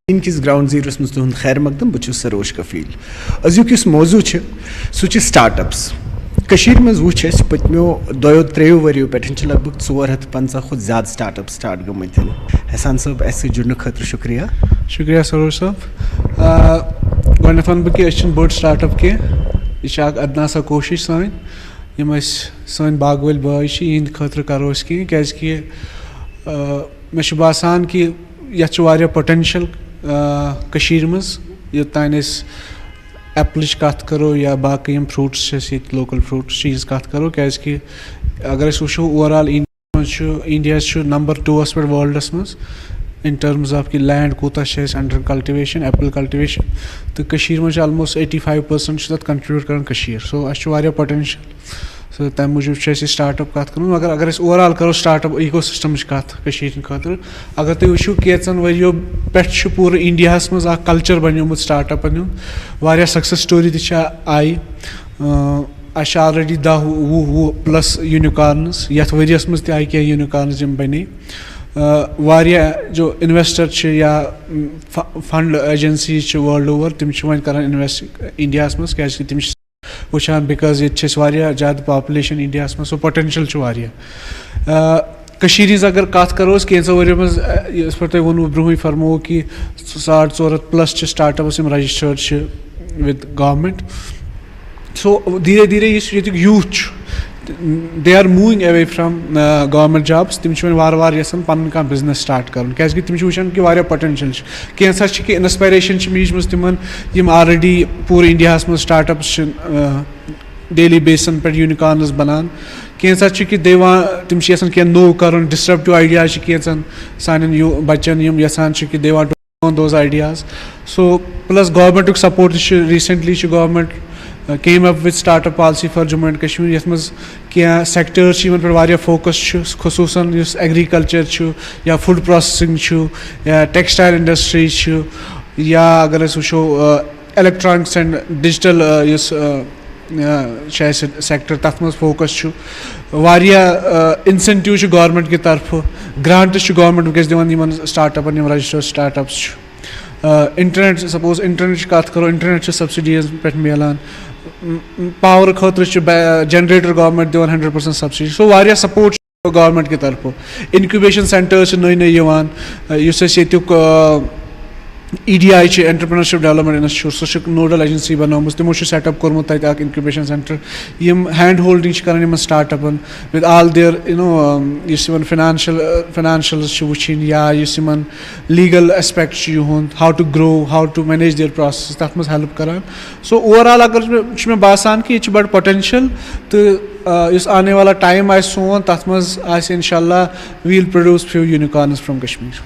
इनकिस ground zeros मज तुहद खैर मकदम बहुत सरोज कफील अजुक मौजू सह स्टार्टअप्स मज वो पत्मो 2-3 वरियो पे लगभग 450 खुद ज़्यादा स्टार्टअप स्टार्ट गमत हसान साहब अस जुड़ने खतर शुक्रिया शुक्रिया सरोज साहब गो वन बह बड़ स्टार्टअप कह यह अदना सा कोशिश सन बाग वाल बाय इहंद खतर करो क्या मे बासान कि यह पोटेंशियल मज योतान एप्लच कत करो या बाकी फ्रूट्स लोकल फ्रूट्स चीज़ कत करो क्या अगर वो ओवरऑल इंडिया नंबर 2 पे वर्ल्डस मज इन टर्म्स ऑफ कि लैंड कूता अंडर कल्टिवेशन एप्पल कल्टिवेशन तो मज ऑलमोस्ट 85% तक कंट्रीब्यूट कर सो अ पोटेंशियल सो तम मूजूब स्टार्टअप कत कर मगर अगर ओवरऑल करो स्टार्टअप इको सिस्टम कत खतर अगर तुम वो कैचन वरियो पे पूरे इंडिया मज कल्चर बनोमुत स्टार्टअपन हूँ success story I already 10-20+ unicorns ये वरियस मज आई क्या यूनिकॉर्न्स बने जो इन्वेस्टर या फंड एजेंसीज वर्ल्ड ओवर तम वन कर इन्वेस्ट इंडिया मज क्या तम वुचान बिकॉज ये ज़्यादा पॉपुलेशन इंडिया मज सो पोटेंशियल अगर कत करो कैंसो वरियो मज पे तुम वो ब्रोह फरमो कि 450+ startups registered with government so धीरे धीरे youth they are moving away from government jobs तम वार यसान पन कह बिजनेस स्टार्ट कर तम वुचान कि पोटेंशियल कैंसा कि इंस्पायरेशन मीज मज तिम ऑलरेडी पूरे इंडिया मज स्टार्टअप्स डेली बेसन पे यूनिकॉर्न्स बनान कैंसा कि तम क्या नो कर डिस्ट्रप्टिव आइडियाज कैंसन सान बच्चन यसान कि they want to those ideas so plus government support recently government came up with startup policy for Jammu and Kashmir यथ मज क्या सेक्टर्स पे फोकस खसूसन एग्रीकल्चर या फूड प्रोसेसिंग या टेक्सटाइल इंडस्ट्रीज या अगर वो इलेक्ट्रॉनिक्स एंड डिजिटल सेक्टर तथ मज फोकस इंसेंटिव गवर्नमेंट की तरफ ग्रांट्स गवर्नमेंट वनकस दिवान स्टार्टअपन registered startups internet suppose internet कत करो इंटरनेट सब्सिडीज पे मिलान पावर खतर जनरेटर गवर्नमेंट दिवान 100% सब्सिडी सो वारिया सपोर्ट गवर्नमेंट की तरफ इनक्यूबेशन सेंटर्स नई नई EDI entrepreneurship development institute so nodal agency बनोम तमो सेटअप कोर्मुत इनक्यूबेशन सेंटर हैंड होल्डिंग कर स्टार्टअपन विद आल देयर फाइनेंशियल्स वुचिन या legal aspect how to grow how to manage their process तथ मज हेल्प करान सो ओवरऑल अगर मे बासान कि यह बड़ पोटेंशियल तो आने वाला टाइम आ सोन तथ मज इंशाल्लाह we will produce few unicorns from Kashmir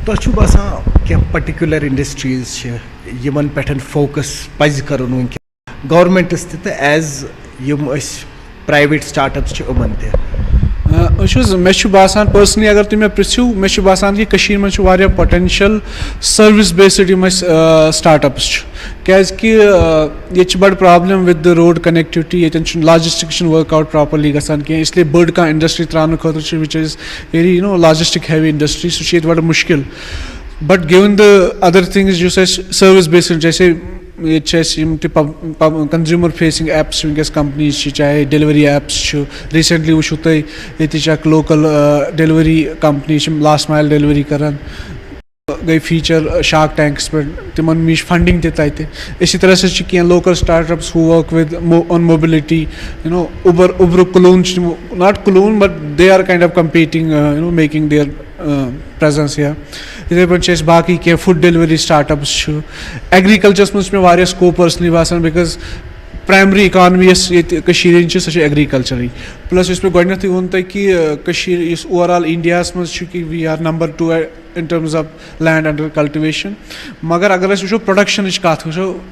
तो बसान क्या पर्टिकुलर इंडस्ट्रीज पे फोकस पज कर गवर्नमेंटस एज प्राइवेट स्टार्टअप्स मे बासान पर्सनली अगर तुम मे पृछो मे बासान कि मज पोटेंशियल सर्विस बेस्ड स्टार्टअप्स क्या बड़ problem with the road connectivity ये लॉजिस्टिक वर्कआउट प्रॉपरली गसान क्या इसलिए बड़ कह इंडस्ट्री त्राने खतर which is very logistic heavy industry सह बड़ मुश्किल but given the other things service based जैसे ये कंज्यूमर फेसिंग एप्स वनकस कंपनीज चाहे डिलीवरी एप्स रिसेंटली वो ये local delivery company last mile delivery करान गई फीचर शार्क टैंक्स पे तिमन मीश फंडिंग तत इसी तरह से क्या local startups who work with on mobility Uber कुलून नॉट कुलून but they are kind of competing making their presence या इथे पे बाकी क्या फूड डिलीवरी स्टार्टअप्स एग्रीकल्चरस मज मे स्कोप पर्सनली बासान बिकॉज प्राइमरी इकानमी सह एग्रीकल्चर प्लस पे गोडनेथ वो तुम कि ओवरऑल इंडिया मज कि we are number 2 in terms of land under cultivation मगर अगर वो प्रोडक्शन कत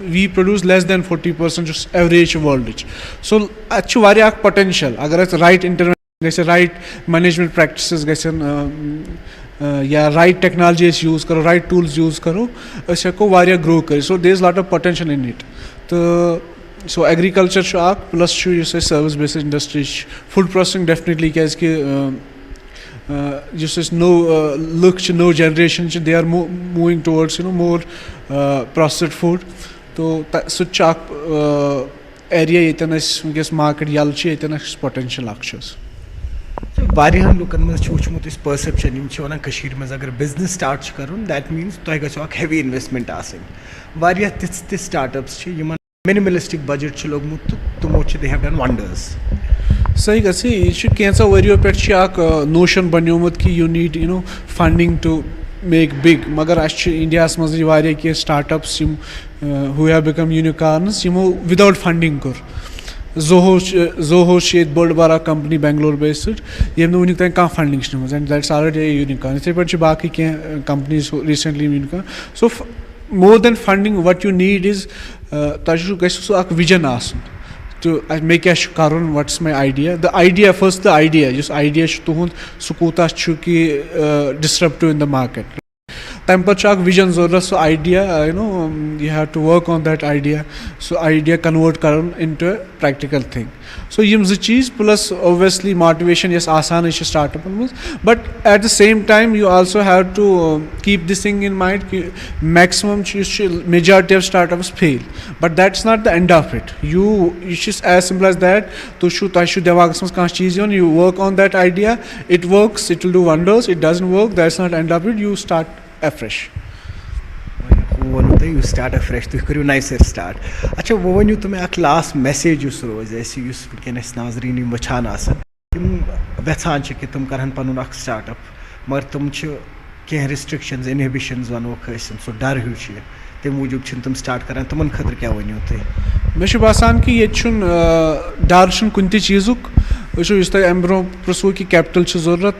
we produce less than 40% average world so a potential अगर right intervention right management practices गन या राइट टेक्नोलॉजी यूज करो राइट टूल्स यूज करो हेको ग्रो कर so there is lot of potential in it तो so agriculture plus service based industry food processing definitely क्या just as no look to no generation they are moving towards more processed food. So such area yetan as guess market yal chi yetan as potential actions. वारियान लुकन में वुचमुत इस perception यम छ वनान कशीर में अगर business start करुन that means तुह गो अख heavy investment आसन वारिया तिथ स्टार्टअप्स छ यमन मिनिमलिस्टिक बजट छ लोगमुत तमो छ दे हैव डन वंडर्स. सही गसी यह कैसा वरियो पे नोशन बनोमुत कि you need funding to make big मगर इंडिया मज क्या startups who have become unicorns यमो विदाउट फंडिंग कोर जोहो बड़ बार कंपनी बेंगलोर बेस्ड यम वन तान कह funding and that's already unicorn इथे पे बाकी कह companies recently unicorn. So more than funding what you need is तुम गो विजन आसन तो मे क्या करुन what's my idea the idea first the idea जिस आइडिया तुहद सह कूता कि डिस्ट्रप्टिव इन द मार्केट तम पे विजन जरूरत so idea you have to work on that idea so idea convert कर इनटू प्रैक्टिकल थिंग. सो यम चीज प्लस ऑब्वियसली मोटिवेशन यस आसान स्टार्टअप मज but at the same time you also have to keep this thing in mind कि maximum majority of startups fail but that's not the end of it you as simple as that तुम दिमाग मज कह चीज you work on that idea it works it will do wonders it doesn't work that's not and of it you start afresh. वो you start afresh तुम करो नई sir start. अच्छा वो वन तुम लास्ट मैसेज रोज वनकन नाजरीन वचान तुम वेछान कि तुम करहन पन स्टार्टअप मगर तुम कह रिस्ट्रिक्शंस इनहिबिशंस वनो सो डर हूँ तम मूजूब तुम स्टार्ट करान तुम खतर क्या वनो तुम. मे बासान कि ये डर कुन चीज़ुक इस अम ब्रो प्रसो कि कैपिटल जरूरत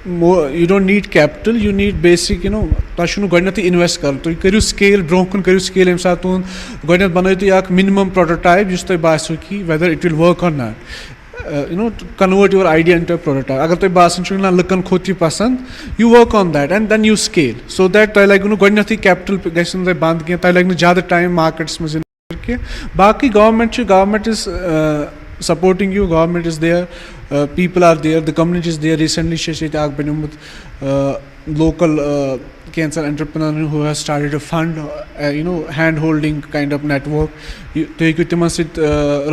you don't need capital you need basic तुम गो इन्वेस्ट कर तुम करो स्केल ब्रो कुन करो स्केल ये सात तुम गो बनो तुम मिनिमम प्रोटोटाइप जिस तुम बासो कि वेदर इट विल वर्क और not convert your idea into prototype अगर तुम बासान ना लुकन खोत यह पसंद you work on that and then you scale so that तुम लगे गो कैपिटल गो बंद कह तुम लगे ज़्यादा टाइम मार्केट्स मज कह बाकी government is supporting you government is there people are there the community is there recently banumut local cancer entrepreneur who has started a fund hand holding kind of network to timan sit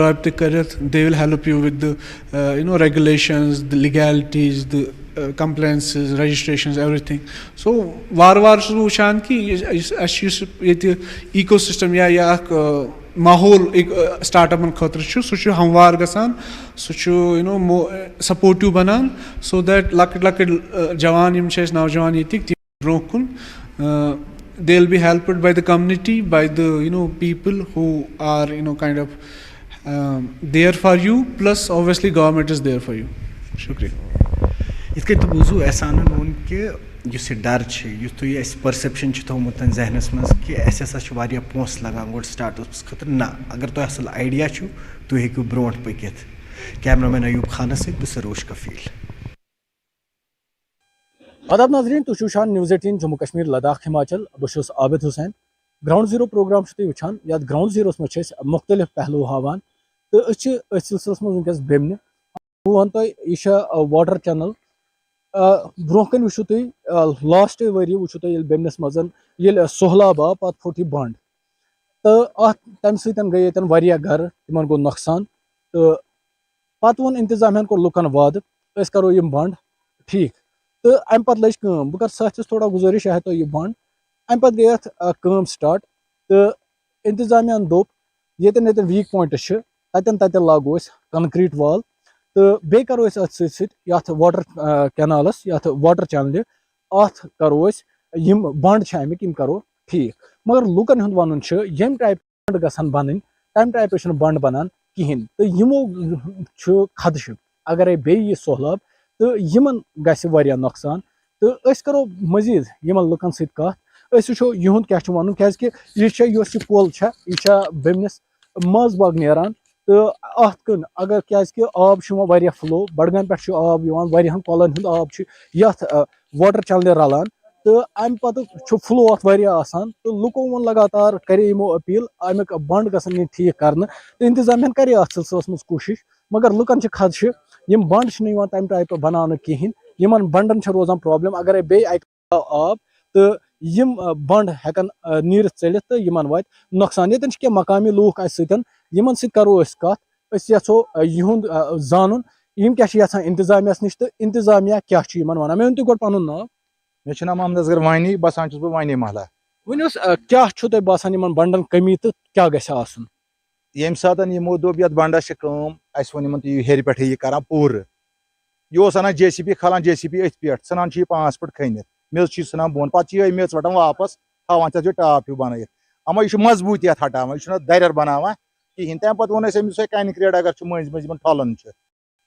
rabte karat they will help you with the regulations the legalities the compliances registrations everything so var wushan ki ecosystem ya माहौल एक स्टार्टअपन खतर सह हमवार गसान सह supportive बनान so that लकट लकट जवान नौजवान ये ब्रो कुन they will be helped by the community by the people who are kind of there for you plus obviously government is there for you. शुक्रिया. इत तो बूजू एहसान वोन कि डर तुम परसेप्शन थोमुत जहनस मज कि पोस लगान गो स्टार्टअप्स खतर ना अगर तुम असल आइडिया तुम हेकू ब्रोट पकित. कैमरामैन अयूब खान सर सरोज कफील. आदाब नाजरीन तुम वुचान न्यूज़ 18 जम्मू कश्मीर लद्दाख हिमाचल बहुत Abid Hussain. Ground zero programme तुम वुचान या ग्राउंड जीरो मज मुख्तलिफ पहलू हावान तो सिलसिलस मज वनकस बेमने बह वन तुम यह वाटर चैनल ब्रो कन वो तुम लास्ट वरी वो तुम बेमनस मज सोहलाब आव पे फुट यह बंड तो तम गई घर तिमन गो नुकसान तो पत वो इंतजामिया को लुकन वाद करो यम बंड ठीक तो अम पे लज बह कर साथिस थोड़ा गुजारिश है तो यह बंड अम पे गई स्टार्ट तो इंतजामिया दोप ये वीक पॉइंट ततन लागो कंक्रीट वाल तो बे करो अत वाटर कैनालस ये वाटर चैनल अत करो यम बंड अमिक यम करो ठीक मगर लुकन हुंद वन यम टाइप बंड गसन बन तम टाइप बंड बनान कहें तो यमो खदश अगर बे यह सहलाब तो यमन गया नुकसान तो करो मजीद यमन लुकन सत वो युंद क्या वन क्या यह कोल यह बेमनिस मज बाग नेरान तो अन अगर क्या आब वारिया फ्लो बडगाम पे आब वारियाहन कोलन हुंद आब ये वाटर चैनल रलान तो अम पे फ्लो अत आसान तो लुको वो लगातार करे यमो अपील अमिक बंड गसन ठीक कर तो इंतजामिया करे अत सिलसिलस मज कोशिश मगर लुकन खदश यम बंड तम टाइप बनाने कहें यमन बंडन छ रोजान प्रॉब्लम अगर बे आब तो यम बंड हेकन नीर चलित तो यमन वात नुकसान यतन के मकामी लूख सतन यमन सत करो अस यछो यहुंद जानन यम क्या यछान इंतजामिया निश तो इंतजामिया क्या यमन वन मे गोड पनुन नाव मे नाम मोहम्मद असगर वानी बसान बह वानी महला वनस क्या तुम बसान यमन बंडन कमी तो क्या गस आसन ये सात यमो दोप ये बंडस अस वो हेर पे यह कर पूर यह अना JCB खलान JCB अथ पे सान 5 फुट खनित मेज सान बोन पे मेज वटान वापस थवान थे टाप हिू बन अमा यह मजबूत हटान यह दर बनाना कहें तम पे वो अमिस कनक्रीट अगर मज मज ठलन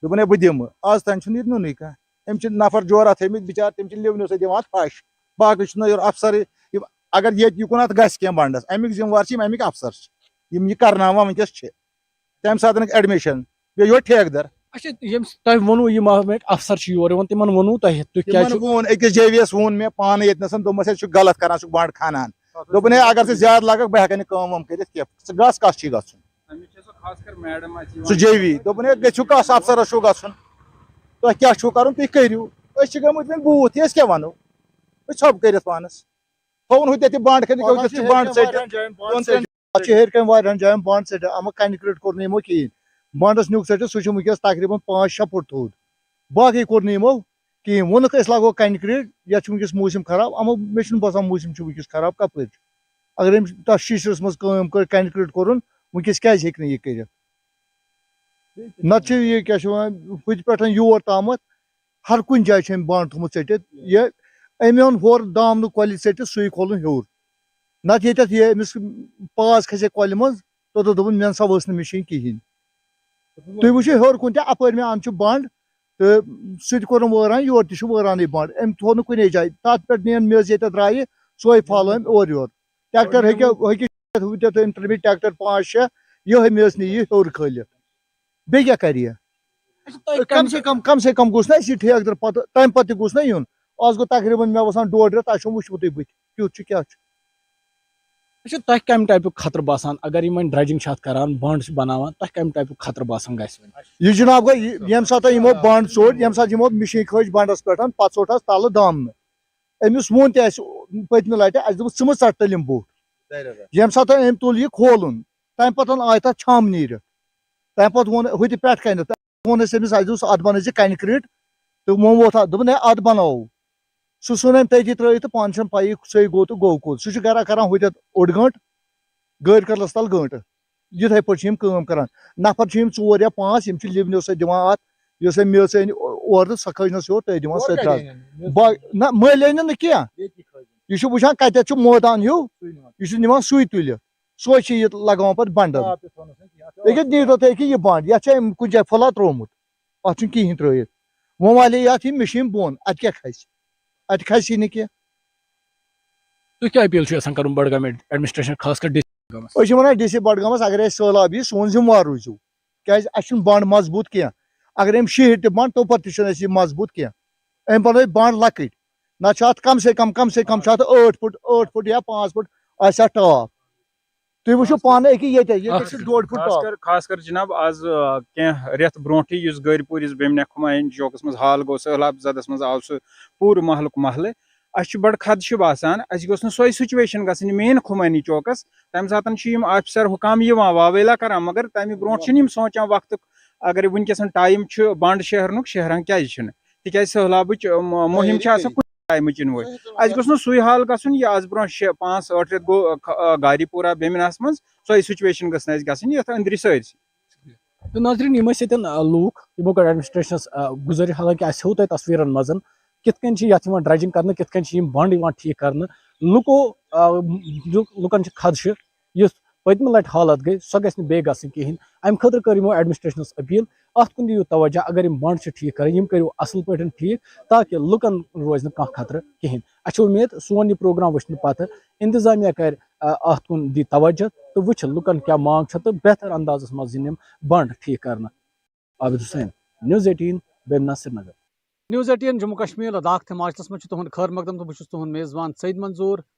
दोपन बह दिम आज तन नुन कह नफर जोरा थमित बिचार तम लिवनो सत दिवान फश बाकी अफसर अगर ये युकुन गस कह बंडस अमिक जिम्मेवार अमिक अफसर यह करना वनकस तम सात एडमिशन बे ठेकदर अच्छा वो यह अफसर योर तिमन वो वो अकिस JVS वो मे पान ये दोपस गलत कर बंड खानान दोपन अगर से ज्यादा लग बह हेक कम कर गस कस सह JV दोपन गु कस अफसर गन तुम क्या कर तुम करू गमुत बूथ क्या वनो छप कर पानस थोन ते बंड हेर कन जायन बंड सट अमा कनक्रीट कोर यमो कहें बंडस नुक सट सह वस तकरीबन 5-6 फुट थोद बाकी कोर यमो कहें वोनक लगो कनक्रीट या वस मौसम खराब अमो मे बसान मौसम वस खराब कपर अगर तथ शीशरस मज कर कनक्रीट कोर वस क्या यह कर नत यह क्या हुत पे योर तामत हर कुन जाए बंड थोमुत सटित यह अमे ओन होर दामन कल सटित सू खोलन हूर नत ये अमिस पास खसे कल मज तो दोपन मे सा वस मशीन कहें तुम वो हर कुन अपर मे अन बंड तो सह कोर वरान योर तरान बंड अम थो कुने जाए तथ पे नीन मेज ये द्राय सोए फाल और योर ट्रैक्टर ट्रैक्टर 5-6 यह मेज नी हूर खलित बे क्या कर कम से कम गुस ना ठेकदर पे तम पे गुस ना यून आज गो तकरीबन मे बसान 1.5 रेत वो तुम बुत क्युत क्या अच्छा तह कम टाइप खतर बसान अगर इन ड्रेजिंग करान बंड बनावान तह कम टाइप खतर बसान यह जनाब गो यम सात यमो बंड चोड़ यम सात यमो मशीन खज बंडस पे पे चोटस तल दामन अमिस वोन पत्म लटि अस दस चट तलिम बूट यम सात अम तुल यह खोलन तम पे आय तथ छम नीर तम पे वो हुत पे कन वो अमिस अत बन कनक्रीट तो वो वोत दोपन अत बनाओ सह सुन तथी त्र तो पान पाई सही गो तो गो कोद सह गरा कर हुत ओड गंट गाड़ करलस तल गंट यथे पे कर नफर 4 या 5 लिवनो सत दिवान अत मेज और सह खजनस योर तह दिवान सत ना मल न क्या यह वुचान कत मोदान हूँ यह निवान सुई तुल सोच लगान पे बंडल नीटो तो यह बंड ये कुछ जाए फला त्रोमुत अत कहें त्रत वो वाले ये मशीन बोन अत क्या खस अत खसी न क्या तुम क्या अपील कर बडगाम एडमिनिस्ट्रेशन खास कर वन DC बडगामस अगर सैलाब यी सोन जिम्मेवार रूजू क्या बंड मजबूत कह अगर अम शीट बंड तो पे मजबूत कह अम बन बंड लकट ना कम से कम 8 फुट या 5 फुट आ टाप तुम वो पान ये 1.5 फुट टाप खास कर जनाब आज कह रेत ब्रोटी गरपुरिस बेमना खुमाइन चौकस मज हाल गो सैलाब जदस मज आव सह पूर महलुक महल अस बड़ खदश बसान अस गोस सोई सिचुएशन गई मेन खुमानी चौकस तम सात ऑफिसर हुकाम वावेला कर मगर तमें ब्रो सोचान वक्त अगर वनकस टाइम बंड शहरन शहरान क्या तिक सैलाब मुहिम टाइम वो अस गोस सू हाल गन यह आज ब्रो 5-8 रेत गो गारीपुरा बेमिनास मज सोई सिचुएशन गई ये अंदर सारी तो नाजरीन यम लूख यमो कर एडमिनिस्ट्रेशनस गुजर हालांकि अस हो तस्वीरन मज कितन ड्रेजिंग कर कितन बंड ठीक कर लुको लुकन खदश इस पत्म लट हालत गई सो गई कहें अम खतर कर एडमिनिस्ट्रेशनस अपील अत कुन दियो तवज्जो अगर बंड ठीक कर करो असल पे ठीक ताकि लुकन रोज ना खतर कहें अच्छे उम्मीद सोन यह प्रोग्राम वुचन पे इंतजामिया कर अत कुन दी तवज्जो तो वुच लुकन क्या मांग तो बेहतर अंदाज मज बंड ठीक कर आबिद हुसैन News18 बेमना श्रीनगर News18 जम्मू कश्मीर लद्दाख हिमाचल मज तुहद खैर मकदम तो बहुत तुहद मेज़बान सईद मंजूर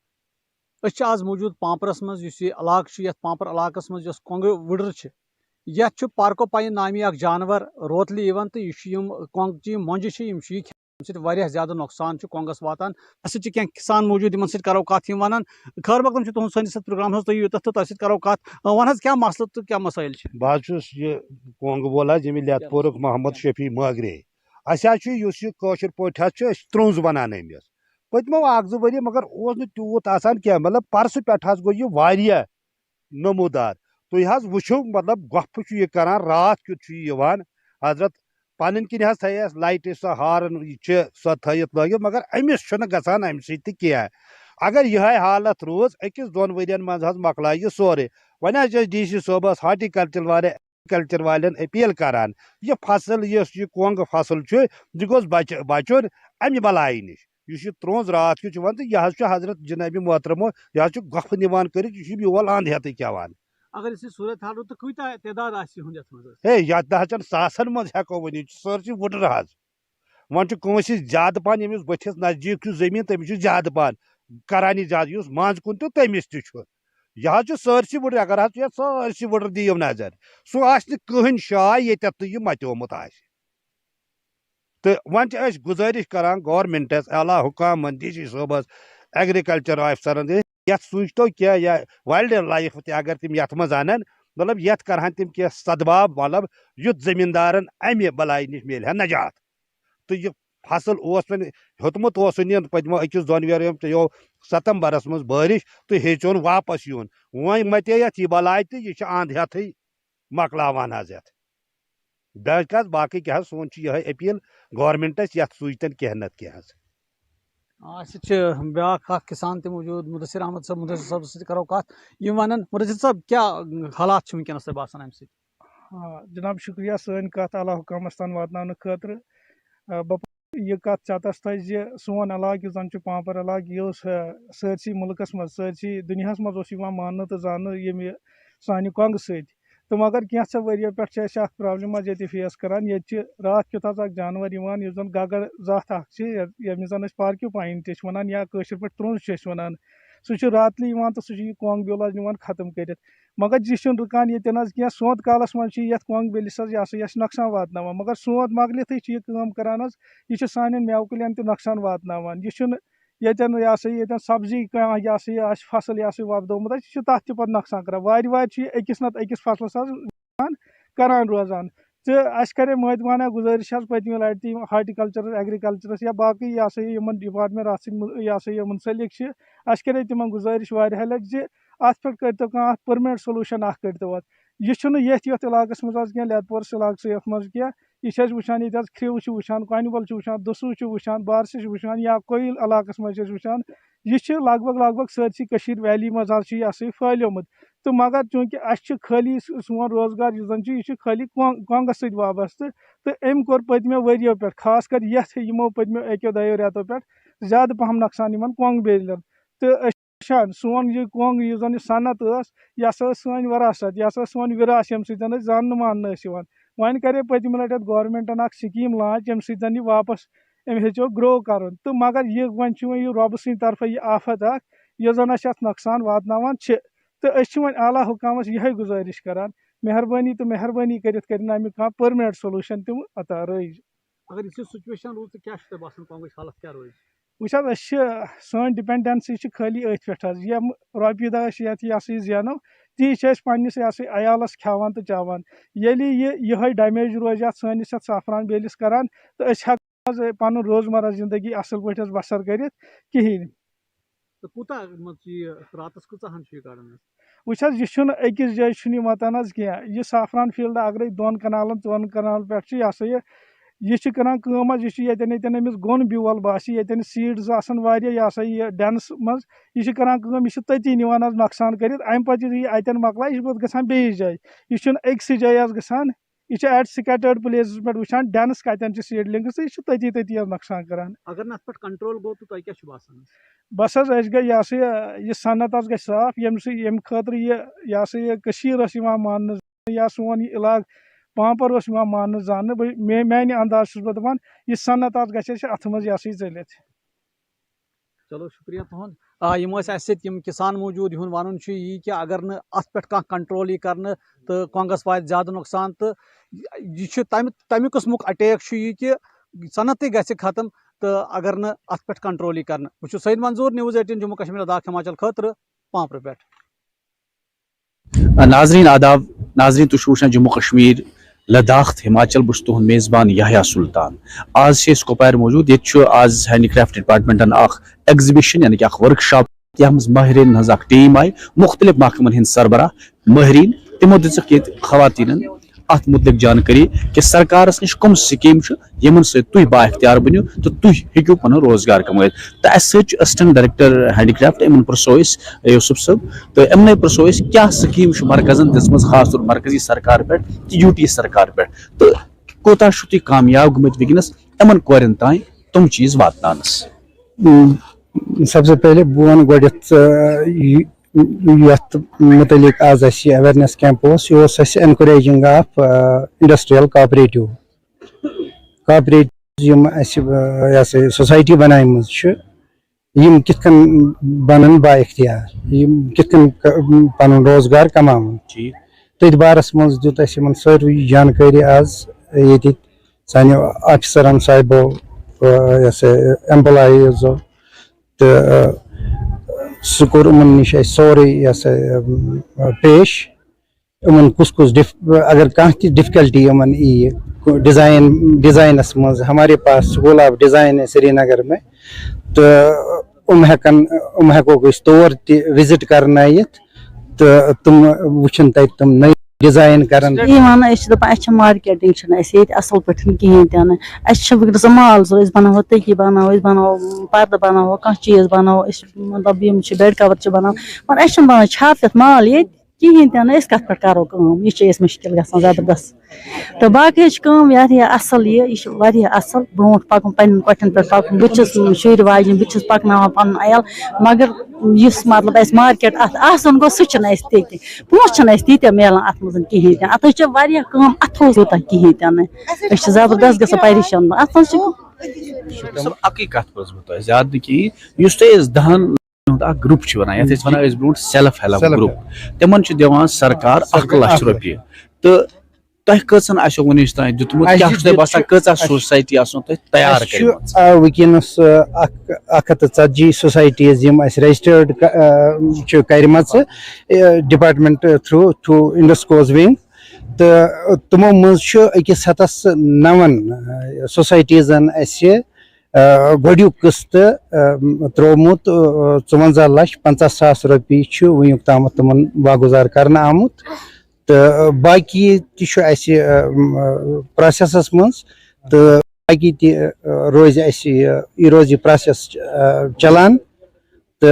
आज मौजूद पांपरस मज इलाक पांपर इलाकस मज कोंग वुडर ये पार्को पाइन नामी जानवर रोतली तो यह कोंगची मंज ज्यादा नुकसान कोंगस वातान क्या किसान मौजूद इन करो कत वन खैर मकदम तुम सैनिस प्रोग्राम तुम तथ तो करो कत वन क्या मसल तो क्या मसाइल बह ये कोंग वोल ये लेतपुर मोहम्मद शफी मगरे अशर पे त्रुंज बनान अमिस पत्मो 1-2 वरी मगर तूत आसान क्या मतलब परस पे गो यह नमूदार तुम वो मतलब गफ यह करान रात क्यों हजरत पन किन थस लाइट सो हार्न सो थत लगित मगर अमिस गसान अम सह अगर यह हालत रोज 1-2 वरियन मज मकल यह सोरे वन DC सोबस हार्टिकल्चर वाले एग्रीकल्चर वालन अपील करान यह फसल यह कोंग फसल यह गोस बचुन अमि बलाई नश यह त्रोज रात क्यों वन तो यह हजरत जनाबी मोहतरमो यह गफ निवान कर योल अंध हेत क्या अगर सूरत हाल तो कूता तादाद हे यह सासन मज हेको वन सरसी वुडर वन ज्यादा पान यमिस बथिस नजदीक जमीन तमिस ज्यादा पान करानी ज्यादा मज कुन तो तमिस यह सरसी वुडर अगर सरसी वुडर दियो नजर सह कहन शाय ये यह मत्योमुत तो वन गुजारिश करान गवर्नमेंटस आला हुकामन DC सोबस एग्रीकल्चर ऑफिसरन ये सोचतो क्या या वाइल्ड लाइफ अगर तुम ये मज अन मतलब ये कर तुम क्या सदबाब मतलब युद्ध जमींदारन अमे बलाई नश मिल नजात तो यह फसल होतमुत पत्मो 1-2 वेरियो पे सितंबरस मज बारिश तो हेचोन वापस यून वो मते यह बलाई तो यह अंध हेत मकलावान हज यथ बाकी क्या सोन यह अपील गवर्नमेंटस ये सूचतन कह नत कह ब्या किसान तक मौजूद मुदसर अहमद साहब मुदसर साहब सत करो कत वन मुदसर साहब क्या हालात वनस बासान अम जनाब शुक्रिया सन कत आला हुकामस तान वातन खतर यह कत चतस थे सोन इलाक जन पापर इलाक यह सरसी मुल्कस मज सरसी दुनिया मज मान तो जान ये सानि कोंग सत तो मगर कैसा वरियो पे प्रॉब्लम ये फेस करान ये रात क्युत जानवर इस जन गगर जात यमिस जन पार्क्यूपाइन वन या कशर पे त्रुंज वन सह रातली तो सह कोंग बिल निवान खत्म कर मगर यह रुकान ये क्या सोत कालस मज कोंग बिलिस यह नुकसान वात मगर सोत मकलित यह करान यह सान मेव कुलियन नुकसान वात यह ये सब्जी कह फसल वपदोमुत यह तथ पे नुकसान कर वार अकिस नत अकिस फसलस करान रोजान तो अस करे माना गुजारिश पत्म लट हार्टिकल्चर एग्रीकल्चरस या बाकी यह डिपार्टमेंट अत मुंसलिक अस करे तिम गुजारिश वारिया लट अत पे करो कह परमानेंट सोलूशन करो यह ये इलाक मज क्या लेतपोरस इलाक ये मज क्या यह वुचान ये ख्रिव वुचान कनवल वुचान दसू वुचान बारस वुचान या कोयल इलाक मज वुचान यह लगभग सरसी वैली मज यह फैलियोमुत तो मगर चूंकि अस खाली सोन रोजगार यह खाली कोंगस सत वाबस्त तो अम कोर पत्मो वरियो पे खास कर यमो पत्मो 1-2 रेतों पे ज्यादा पहम नुकसान कोंग बेलन तो सोन यह कोंग यह सनत यह सन वरासत यह सोन विरास यम जान मान वन करे पत्म लट गवर्नमेंटन स्कीम लांच यम सह वापस अम हेचो ग्रो कर तो मगर यह वन यह रब सद तरफ यह आफत यह जन अत नुकसान वातान तो वन आला हुकामस यह गुजारिश करान मेहरबानी कर परमानेंट सोलूशन तम अता रईज अगर यह सिचुएशन रूज तो क्या बासान कोंग हालत क्या रोज वो सन डिपेंडेंसी खाली अथ पे यम रोपये दह जेनो ती पन्निस अयालस खावान तो चावान यह डैमेज रोज सैनिस सफरान बेलिस करान तो हेको पन रोजमर्रा जिंदगी असल पे बसर कर कहें तो कूता रातस कून वो यह अकिस जाए वतान कह सफरान फील्ड अगर 2 कनालन 3 कनाल पे यह करान यतन अमिस गोन ब्यूल बस ये सीड्स यह डेंस मज यह करान यह तती निवान नुकसान कर अम पे अतन मकला यह गसान बेस जाए यह अक्स जाए गसान यह एट स्कैटर्ड प्लेस पे वुचान डेंस कतन सीडलिंग्स तो यह तती नुकसान करान अगर नत पे कंट्रोल गो तो क्या बासान बस गई यह सनत गई साफ यम खतर यह मान या सोन यह इलाक पापर मान जान मैंने अंदाज बह दपान यह सनत अत मज चलित चलो शुक्रिया तुम किसान मौजूद यह वन यह कि अगर न अत पे कंट्रोल कर तो कोंगस वात ज्यादा नुकसान तो यह तमिक कस्मुक अटैक यह कि सनत ग खत्म तो अगर न अत पे कंट्रोल कर बस सईद मंजूर News18 जम्मू कश्मीर लद्दाख हिमाचल खतर पांपर पे। नाजरीन आदाब, नाजरीन तुम वुचान जम्मू कश्मीर लद्दाख हिमाचल बस तुहद मेज़बान याह्या सुल्तान। आज से कोपार मौजूद ये आज हैंडीक्राफ्ट डिपार्टमेंटन एग्जिबिशन यानी कि वर्कशॉप यह माहरीन हज टीम आई मुख्तलिफ महकमन हिंद सरबराह माहरीन तमो दिख खवातीन अत मुतलिक जानकारी कि सरकारस निश कम स्कीम यमन तुम बाख्तियार बनो तो तुम हेकू पन रोजगार कमात। तो असिस्टेंट डायरेक्टर हैंडीक्राफ्ट इन प्रसो यूसुफ सब तो अमन प्रसो क्या स्कीम मरकजन दिम खास तौर मरकजी सरकार पे यूटी सरकार पे तो कोता तुम कामयाब गमत वनस इन कोरन तान तुम चीज वातनानस। सबसे पहले बह वन गोत मुतलिक आज awareness camp encouraging of industrial cooperative society बनाम कितन बन बाख्तियार कितन पन रोजगार कमान तथ बारस मज दुत सारी जानकारी आज ये सान ऑफिसरन साहिबो एम्प्लॉइजो तो सह कोर नश सोरे पेश इन कुस अगर कह डिफिकल्टी यी डिजाइनस मज हमारे पास स्कूल ऑफ डिजाइन है श्रीनगर में तो हेको तौर विजिट करन तो तुम वुचन तम नई डिजाइन करन मार्केटिंग असल पे कहें वनस माल सो बनाओ तकी बनाओ पर्द बनाओ कह चीज बनाओ मतलब बेड कवर बनाओ मगर बना छापित माल ये कहें कत पे करो यह मुश्किल ग जबरदस्त तो बाकी असल यह असल ब्रो पकन पन्न कठन पे पकन बहुत शुर वाजन बहुत पकना पन अयल मगर मतलब मार्केट अन गो सह पोह तीत मिलान अत मज कहें अत अथो यूत कहें जबरदस्त ग परेशान अत अकी कत ज्यादा कहें दहन ग्रुप वन ब्रो सेल्फ हेल्प ग्रुप तिमन दिवान सरकार 1 लाख रुपये तो तुम कन वनिश तान दुतमुत सोसाइटी तैयार वनस 140 सोसाइटीज रजिस्टर्ड कर्म डिपार्टमेंट थ्रू इंडस्कोज विंग तो तमो मज अकिस 9 सोसाइटीजन गोड्युक किस्त त्रोमुत 54,50,000 रुपये वुक तम तमन वागुजार करना आमुत तो बाकी प्रोसेस मज तो बाकी रोज रोज प्रोसेस चलान तो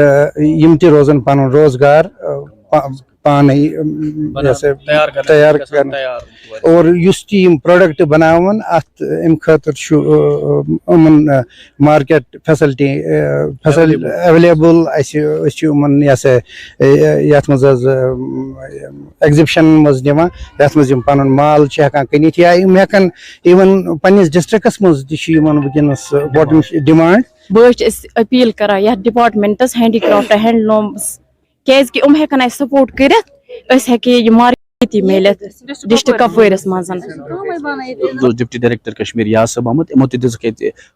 यम रोजन पन रोजगार पाने तैयार कर और प्रोडक्ट बनावन अत अम खतर मार्केट फैसिलिटी अवेलेबल ये एग्जिबिशन मज दिवान ये मज पन माल हेकान कनित या हेकन इवन पन्निस डिस्ट्रिक्टस मज वनस बॉटम डिमांड बह अपील कर डिपार्टमेंटस हैंडीक्राफ्ट हैंडलूम्स क्या हेकन सपोर्ट कर मार्केट मिलत डिस्ट्रिक्ट कपवारस मज डिप्टी डायरेक्टर कश्मीर याद सब आमुत इमो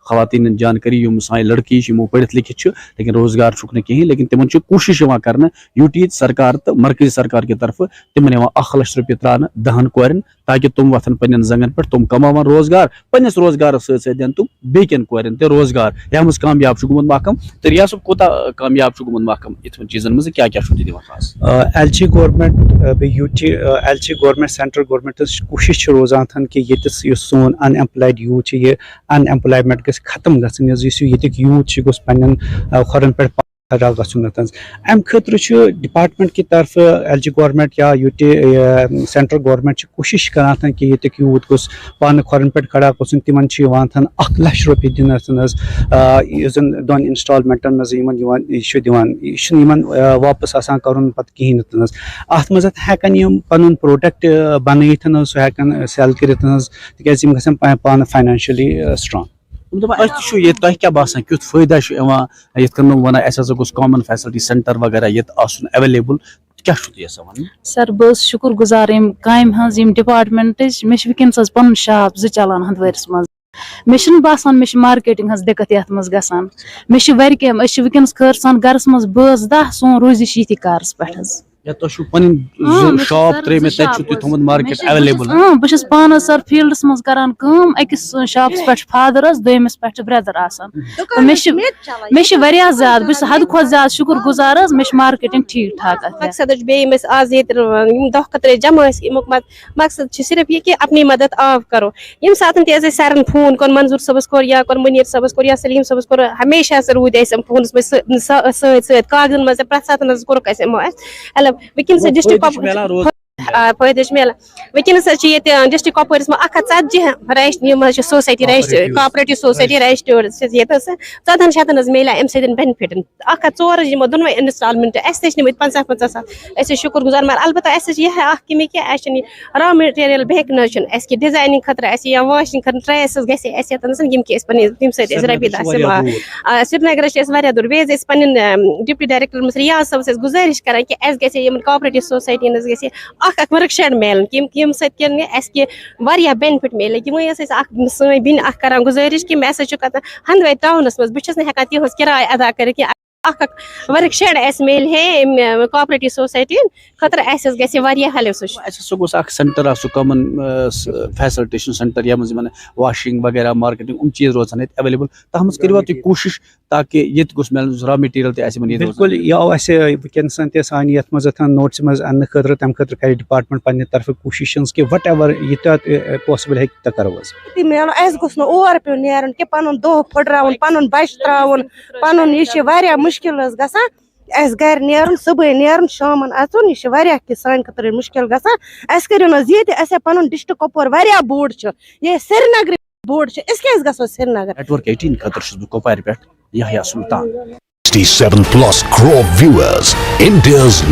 खवातीन जानकारी सान लड़की पढ़ लिखित लेकिन रोजगार कहें लेकिन तिमन कोशिश कर यूटी सरकार तो मरकजी सरकार की तरफ तिमन 1 लाख रुपये त्रान 10 कोरन ताकि तुम वथन पन्न जंगन पे तुम कमान रोजगार पन्निस रोजगार दिन तुम बेकन कोरन ते रोजगार यह कामयाब गुमुत महकम तो रिया सब कोता कामयाब गुमुत महकम इन चीजन मज क्या खास LG government UT LG government central government कोशिश रोजान कि ये सोन अनएम्प्लॉयड यूथ ये अनएम्प्लॉयमेंट गस खत्म गुत यूथ गोस पन्न खोरन पे खड़ा गन अम खतर डिपार्टमेंट की तरफ एलजी गवर्नमेंट या यूटी सेंट्रल गवर्नमेंट कोशिश करान कि ये यूथ गोस पान खोरन पे खड़ा गन तिमन 1 लाख रुपये दिन जन दोन इंस्टॉलमेंटन मज दिवान वापस कर कहें अत मज हेकन पन प्रोडक्ट बनत सह हेकन सेल कर गन पान फाइनेंशियली स्ट्रांग क्या बासान क्युत फायदा one goes common facility centre वगैरह ये अवेलेबल क्या वन सर बह शुक्र गुजार काम डिपार्टमेंट मे वनस पन शॉप 2 चलान हंदवारिस मज मे बासान मे मार्केटिंग हज दिक्कत ये मज गसान मे वनकस खर सान गरस मज बस 10 सोन रोजी ये कारस पे या तो पन शॉप त्रे में तुम मार्केट अवेलेबल बहुत पान सर फील्डस मज करान अकिस शॉप्स पे फादर दोयमिस पे ब्रदर आसान मे ज्यादा बहुत हद खुद ज्यादा शुक्र गुजार मे मार्केटिंग ठीक ठाक मकसद आज ये दह कतरे जमा मकसद सिर्फ ये कि अपनी मदद आव करो यम साथ सरन फोन कोर मंजूर सबस कोर या कोर मुनीर सबस कोर या सलीम सबस कोर हमेशा रूद फोन कागजन मज प्रत सात कोर हेल्प वनकस डिस्ट्रिक्ट फायदे मिलान वनकस डिस्ट्रिक्ट कपवारिस में 140 सोसाइटी कोऑपरेटिव सोसाइटी रजिस्टर्ड 14 शतन मिले अम सत बेनिफिट 104 यमो दोनों इंस्टॉलमेंट 50-50 सास शुक्र गुजार मगर अलबत्ता यह कमी कि रॉ मटेरियल बेक न डिजाइनिंग खतर या वाशिंग खतर ट्रेस तम रपी श्रीनगर दूर बेस डिप्टी डायरेक्टर रियाज सबस गुजारिश कर कि कोऑपरेटिव सोसाइटी वर्क शेड मिलन यम सत्य बेनिफिट मिले वही बिन कर गुजारिश कि मे हंदवे टाउनस मज बहुत हेकान किराय अदा कर वर्क शेड मिल है कोऑपरेटिव सोसाइटी खतर हेल्प सह सेंटर कॉमन फैसिलिटेशन सेंटर या वाशिंग वगैरह मार्केटिंग चीज रोजान अवेलेबल तथ करवा तुम कोशिश ताकि ये मिलन रॉ मटीरियल बिल्कुल यह आव वनकन सान ये नोट्स मज अन्न खतर तम खतर कर डिपार्टमेंट पन्ने तरफ कोशिश कि वट एवर यूत पॉसिबल है तो करो ओर पे नीर कि पन दह फुटरावन पन बच त्रावन पन यह मुश्किल गसान गर नीर सुबह नीर शाम अचुन यह सान खतर मुश्किल गसान करो ये पन डिस्ट्रिक्ट कपवार बोड़ ये श्रीनगर बोड़ गो श्रीनगर नेटवर्क 18 खतर कुपवार पे यहया सुल्तान 67+ crore viewers, India's